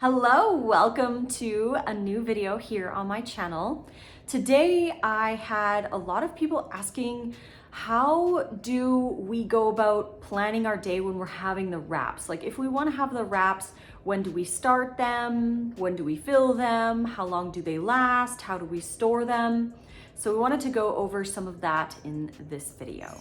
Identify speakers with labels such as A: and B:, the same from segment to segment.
A: Hello, welcome to a new video here on my channel. Today I had a lot of people asking, how do we go about planning our day when we're having the wraps? Like if we want to have the wraps, when do we start them? When do we fill them? How long do they last? How do we store them? So we wanted to go over some of that in this video.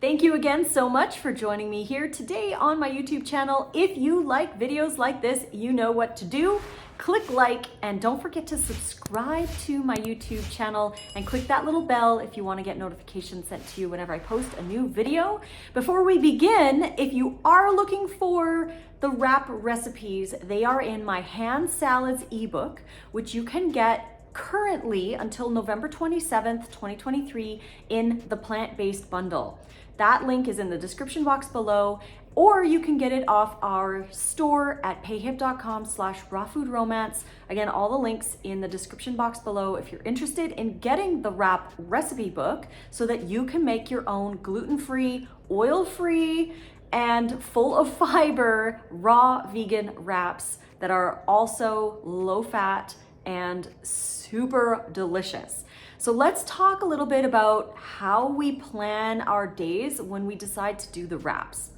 A: Thank you again so much for joining me here today on my YouTube channel. If you like videos like this, you know what to do. Click like and don't forget to subscribe to my YouTube channel and click that little bell if you want to get notifications sent to you whenever I post a new video. Before we begin, if you are looking for the wrap recipes, they are in my hand salads ebook, which you can get currently until November 27th, 2023 in the plant-based bundle. That link is in the description box below, or you can get it off our store at payhip.com/rawfoodromance. Again, all the links in the description box below if you're interested in getting the wrap recipe book so that you can make your own gluten-free, oil-free, and full of fiber raw vegan wraps that are also low-fat and super delicious. So let's talk a little bit about how we plan our days when we decide to do the wraps.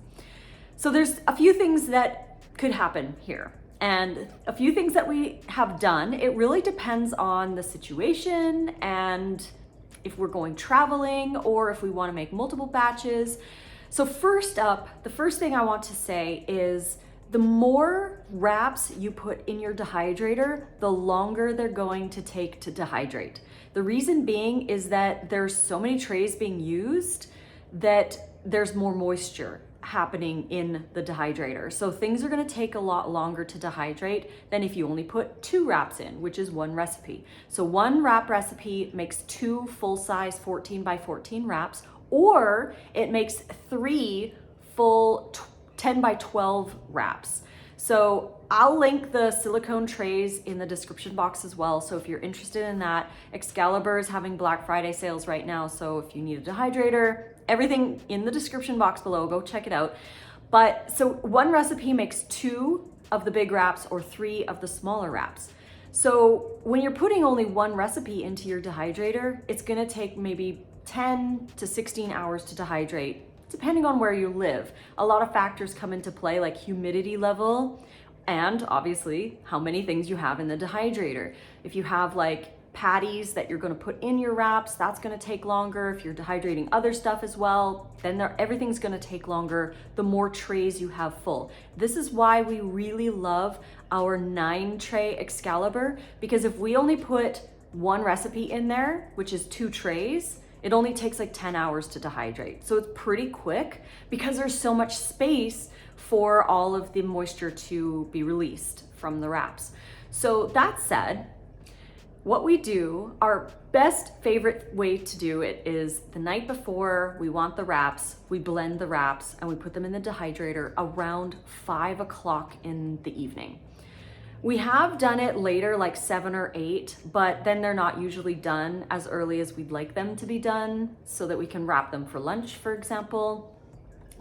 A: So there's a few things that could happen here and a few things that we have done. It really depends on the situation and if we're going traveling or if we want to make multiple batches. So first up, the first thing I want to say is the more wraps you put in your dehydrator, the longer they're going to take to dehydrate. The reason being is that there's so many trays being used that there's more moisture happening in the dehydrator. So things are gonna take a lot longer to dehydrate than if you only put 2 wraps in, which is one recipe. So one wrap recipe makes 2 full-size 14 by 14 wraps, or it makes 3 full 10 by 12 wraps. So I'll link the silicone trays in the description box as well. So if you're interested in that, Excalibur is having Black Friday sales right now. So if you need a dehydrator, everything in the description box below, go check it out. But so one recipe makes 2 of the big wraps or 3 of the smaller wraps. So when you're putting only one recipe into your dehydrator, it's gonna take maybe 10 to 16 hours to dehydrate, depending on where you live. A lot of factors come into play, like humidity level and obviously how many things you have in the dehydrator. If you have like patties that you're gonna put in your wraps, that's gonna take longer. If you're dehydrating other stuff as well, then everything's gonna take longer the more trays you have full. This is why we really love our 9 tray Excalibur, because if we only put one recipe in there, which is 2 trays, it only takes like 10 hours to dehydrate. So it's pretty quick because there's so much space for all of the moisture to be released from the wraps. So that said, what we do, our best favorite way to do it is the night before we want the wraps, we blend the wraps and we put them in the dehydrator around 5 o'clock in the evening. We have done it later, like 7 or 8, but then they're not usually done as early as we'd like them to be done so that we can wrap them for lunch, for example,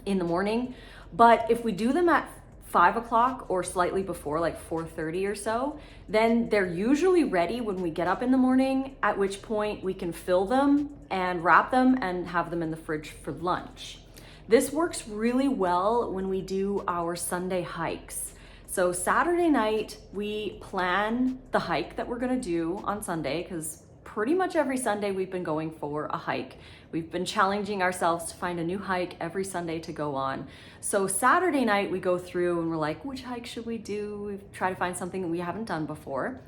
A: in the morning. But if we do them at 5 o'clock or slightly before, like 4:30 or so, then they're usually ready when we get up in the morning, at which point we can fill them and wrap them and have them in the fridge for lunch. This works really well when we do our Sunday hikes. So Saturday night, we plan the hike that we're gonna do on Sunday, because pretty much every Sunday we've been going for a hike. We've been challenging ourselves to find a new hike every Sunday to go on. So Saturday night we go through and we're like, which hike should we do? We try to find something that we haven't done before.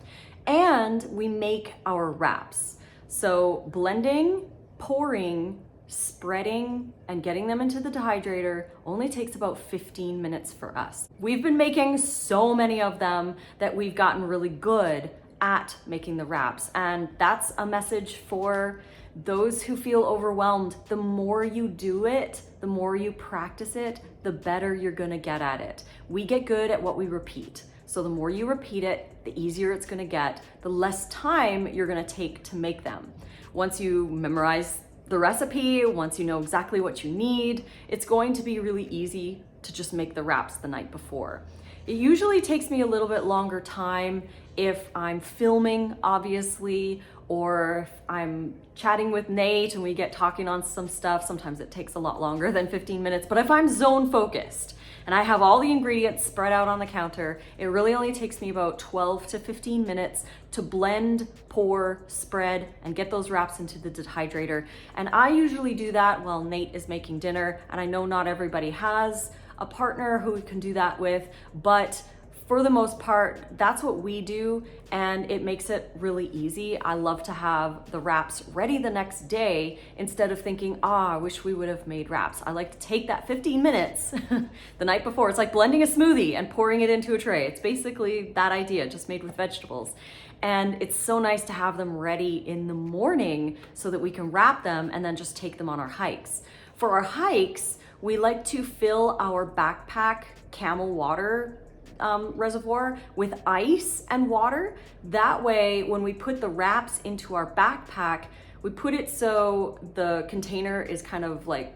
A: And we make our wraps. So blending, pouring, spreading, and getting them into the dehydrator only takes about 15 minutes for us. We've been making so many of them that we've gotten really good at making the wraps, and that's a message for those who feel overwhelmed. The more you do it, the more you practice it, the better you're gonna get at it. We get good at what we repeat. So the more you repeat it, the easier it's gonna get, the less time you're gonna take to make them. Once you memorize the recipe, once you know exactly what you need, it's going to be really easy to just make the wraps the night before. It usually takes me a little bit longer time if I'm filming, obviously, or if I'm chatting with Nate and we get talking on some stuff. Sometimes it takes a lot longer than 15 minutes, but if I'm zone focused and I have all the ingredients spread out on the counter, it really only takes me about 12 to 15 minutes to blend, pour, spread, and get those wraps into the dehydrator. And I usually do that while Nate is making dinner, and I know not everybody has a partner who we can do that with, but for the most part, that's what we do, and it makes it really easy. I love to have the wraps ready the next day instead of thinking, I wish we would have made wraps. I like to take that 15 minutes the night before. It's like blending a smoothie and pouring it into a tray. It's basically that idea, just made with vegetables. And it's so nice to have them ready in the morning so that we can wrap them and then just take them on our hikes. For our hikes, we like to fill our backpack camel water reservoir with ice and water. That way, when we put the wraps into our backpack, we put it so the container is kind of like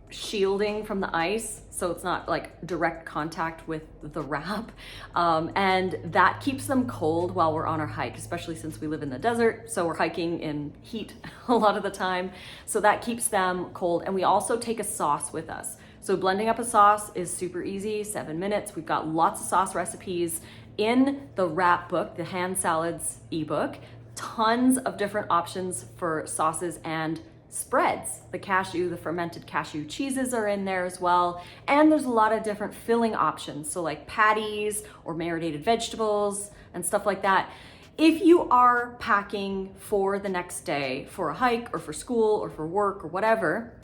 A: shielding from the ice, so it's not like direct contact with the wrap. And that keeps them cold while we're on our hike, especially since we live in the desert, so we're hiking in heat a lot of the time. So that keeps them cold. And we also take a sauce with us. So blending up a sauce is super easy, 7 minutes. We've got lots of sauce recipes in the wrap book, the hand salads ebook, tons of different options for sauces and spreads. The cashew, the fermented cashew cheeses are in there as well. And there's a lot of different filling options. So like patties or marinated vegetables and stuff like that. If you are packing for the next day for a hike or for school or for work or whatever,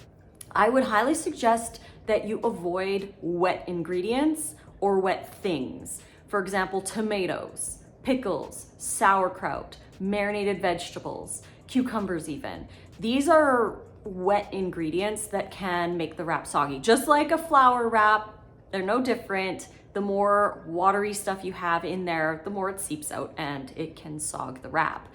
A: I would highly suggest that you avoid wet ingredients or wet things. For example, tomatoes, pickles, sauerkraut, marinated vegetables, cucumbers even. These are wet ingredients that can make the wrap soggy. Just like a flour wrap, they're no different. The more watery stuff you have in there, the more it seeps out and it can sog the wrap.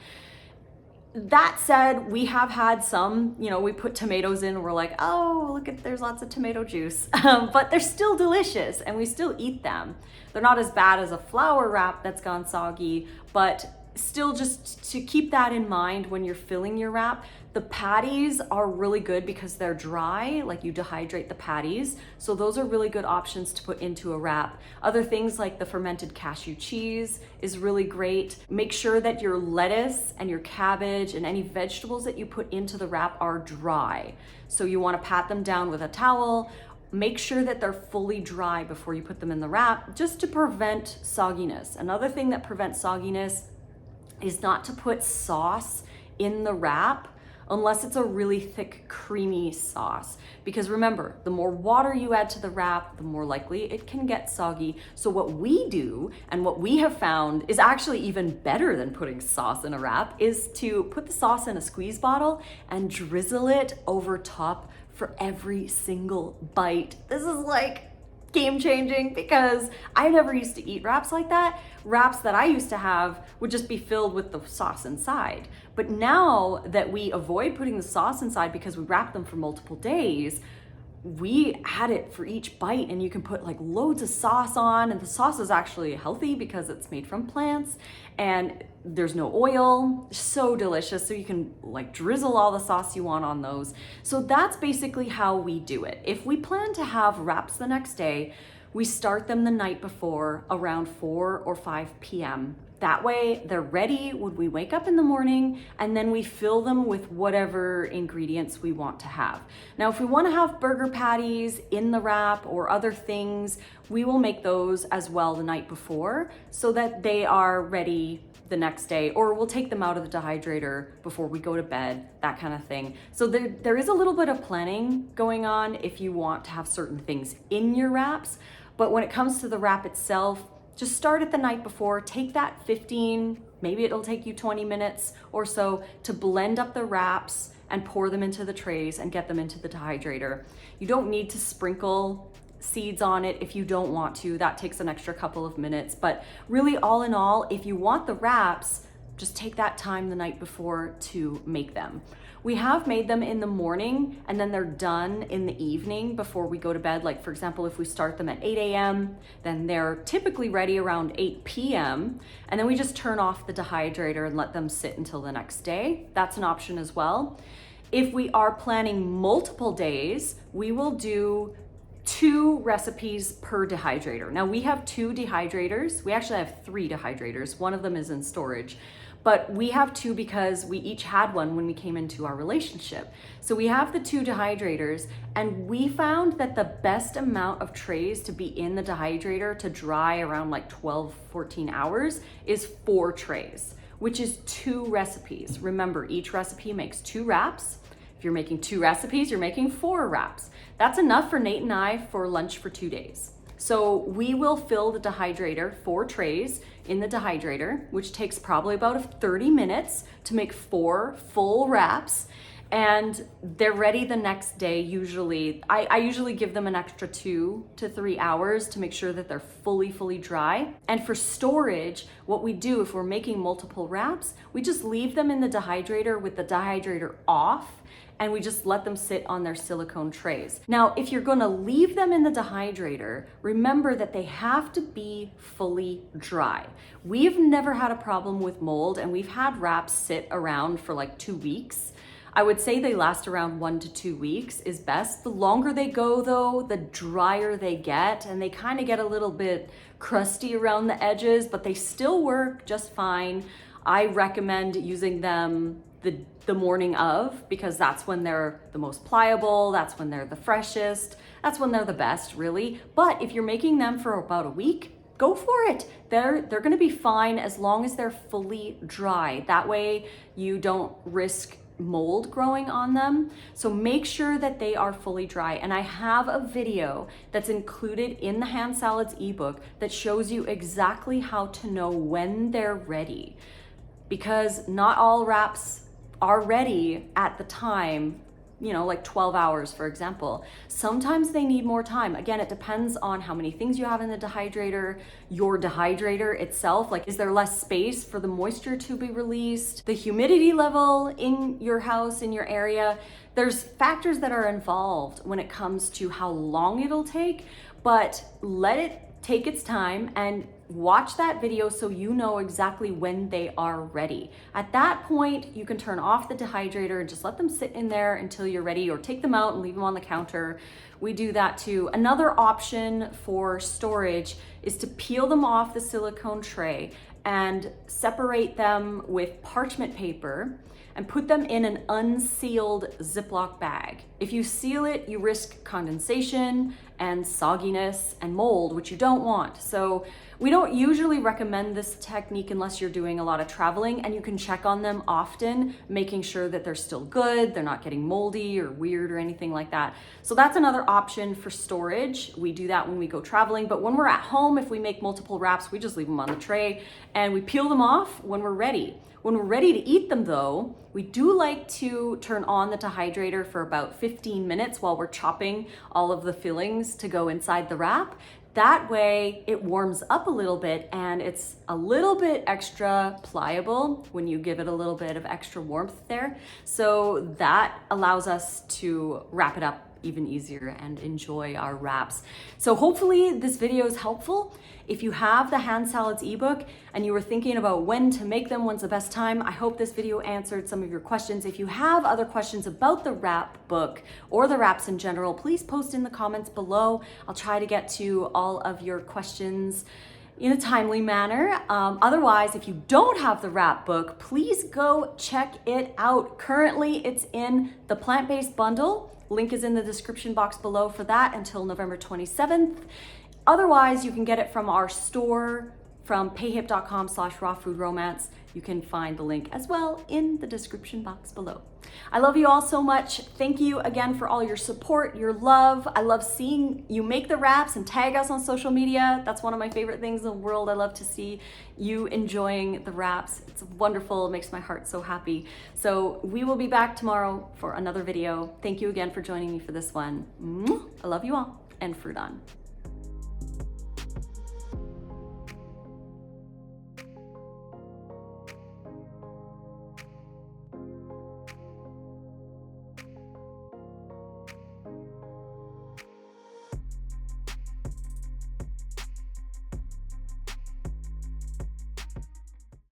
A: That said, we have had some, we put tomatoes in and we're like, oh, look at, there's lots of tomato juice, but they're still delicious and we still eat them. They're not as bad as a flour wrap that's gone soggy, but still, just to keep that in mind when you're filling your wrap. The patties are really good because they're dry, like you dehydrate the patties. So those are really good options to put into a wrap. Other things like the fermented cashew cheese is really great. Make sure that your lettuce and your cabbage and any vegetables that you put into the wrap are dry. So you want to pat them down with a towel. Make sure that they're fully dry before you put them in the wrap, just to prevent sogginess. Another thing that prevents sogginess is not to put sauce in the wrap unless it's a really thick, creamy sauce. Because remember, the more water you add to the wrap, the more likely it can get soggy. So what we do, and what we have found is actually even better than putting sauce in a wrap, is to put the sauce in a squeeze bottle and drizzle it over top for every single bite. This is like game changing because I never used to eat wraps like that. Wraps that I used to have would just be filled with the sauce inside. But now that we avoid putting the sauce inside because we wrap them for multiple days, we add it for each bite, and you can put like loads of sauce on, and the sauce is actually healthy because it's made from plants and there's no oil. So delicious. So you can like drizzle all the sauce you want on those. So that's basically how we do it. If we plan to have wraps the next day, we start them the night before around 4 or 5 p.m. That way they're ready when we wake up in the morning, and then we fill them with whatever ingredients we want to have. Now, if we want to have burger patties in the wrap or other things, we will make those as well the night before so that they are ready the next day, or we'll take them out of the dehydrator before we go to bed, that kind of thing. So there is a little bit of planning going on if you want to have certain things in your wraps. But when it comes to the wrap itself, just start it the night before. Take that 15, maybe it'll take you 20 minutes or so to blend up the wraps and pour them into the trays and get them into the dehydrator. You don't need to sprinkle seeds on it if you don't want to. That takes an extra couple of minutes. But really, all in all, if you want the wraps, just take that time the night before to make them. We have made them in the morning and then they're done in the evening before we go to bed. Like for example, if we start them at 8 a.m., then they're typically ready around 8 p.m. And then we just turn off the dehydrator and let them sit until the next day. That's an option as well. If we are planning multiple days, we will do 2 recipes per dehydrator. Now we have 2 dehydrators. We actually have 3 dehydrators. One of them is in storage, but we have 2 because we each had one when we came into our relationship. So we have the 2 dehydrators, and we found that the best amount of trays to be in the dehydrator to dry around like 12, 14 hours is 4 trays, which is 2 recipes. Remember, each recipe makes 2 wraps. If you're making 2 recipes, you're making 4 wraps. That's enough for Nate and I for lunch for 2 days. So we will fill the dehydrator, 4 trays in the dehydrator, which takes probably about 30 minutes to make 4 full wraps. And they're ready the next day usually. I usually give them an extra 2 to 3 hours to make sure that they're fully dry. And for storage, what we do if we're making multiple wraps, we just leave them in the dehydrator with the dehydrator off, and we just let them sit on their silicone trays. Now, if you're gonna leave them in the dehydrator, remember that they have to be fully dry. We've never had a problem with mold, and we've had wraps sit around for like 2 weeks. I would say they last around 1 to 2 weeks is best. The longer they go though, the drier they get, and they kind of get a little bit crusty around the edges, but they still work just fine. I recommend using them the morning of, because that's when they're the most pliable, that's when they're the freshest, that's when they're the best, really. But if you're making them for about a week, go for it. They're gonna be fine as long as they're fully dry. That way you don't risk mold growing on them. So make sure that they are fully dry. And I have a video that's included in the Hand Salads ebook that shows you exactly how to know when they're ready, because not all wraps are ready at the time, you know, like 12 hours, for example. Sometimes they need more time. Again, it depends on how many things you have in the dehydrator, your dehydrator itself, like is there less space for the moisture to be released, the humidity level in your house, in your area. There's factors that are involved when it comes to how long it'll take, but let it take its time and watch that video so you know exactly when they are ready. At that point, you can turn off the dehydrator and just let them sit in there until you're ready, or take them out and leave them on the counter. We do that too. Another option for storage is to peel them off the silicone tray and separate them with parchment paper and put them in an unsealed Ziploc bag. If you seal it, you risk condensation and sogginess and mold, which you don't want. So we don't usually recommend this technique unless you're doing a lot of traveling, and you can check on them often, making sure that they're still good, they're not getting moldy or weird or anything like that. So that's another option for storage. We do that when we go traveling, but when we're at home, if we make multiple wraps, we just leave them on the tray and we peel them off when we're ready. When we're ready to eat them though, we do like to turn on the dehydrator for about 15 minutes while we're chopping all of the fillings to go inside the wrap. That way it warms up a little bit and it's a little bit extra pliable when you give it a little bit of extra warmth there. So that allows us to wrap it up even easier and enjoy our wraps. So hopefully this video is helpful. If you have the Hand Salads ebook and you were thinking about when to make them, when's the best time, I hope this video answered some of your questions. If you have other questions about the wrap book or the wraps in general, please post in the comments below. I'll try to get to all of your questions in a timely manner. Otherwise, if you don't have the wrap book, please go check it out. Currently, it's in the plant-based bundle. Link is in the description box below for that until November 27th. Otherwise, you can get it from our store, from payhip.com/rawfoodromance. You can find the link as well in the description box below. I love you all so much. Thank you again for all your support, your love. I love seeing you make the wraps and tag us on social media. That's one of my favorite things in the world. I love to see you enjoying the wraps. It's wonderful. It makes my heart so happy. So we will be back tomorrow for another video. Thank you again for joining me for this one. I love you all, and fruit on.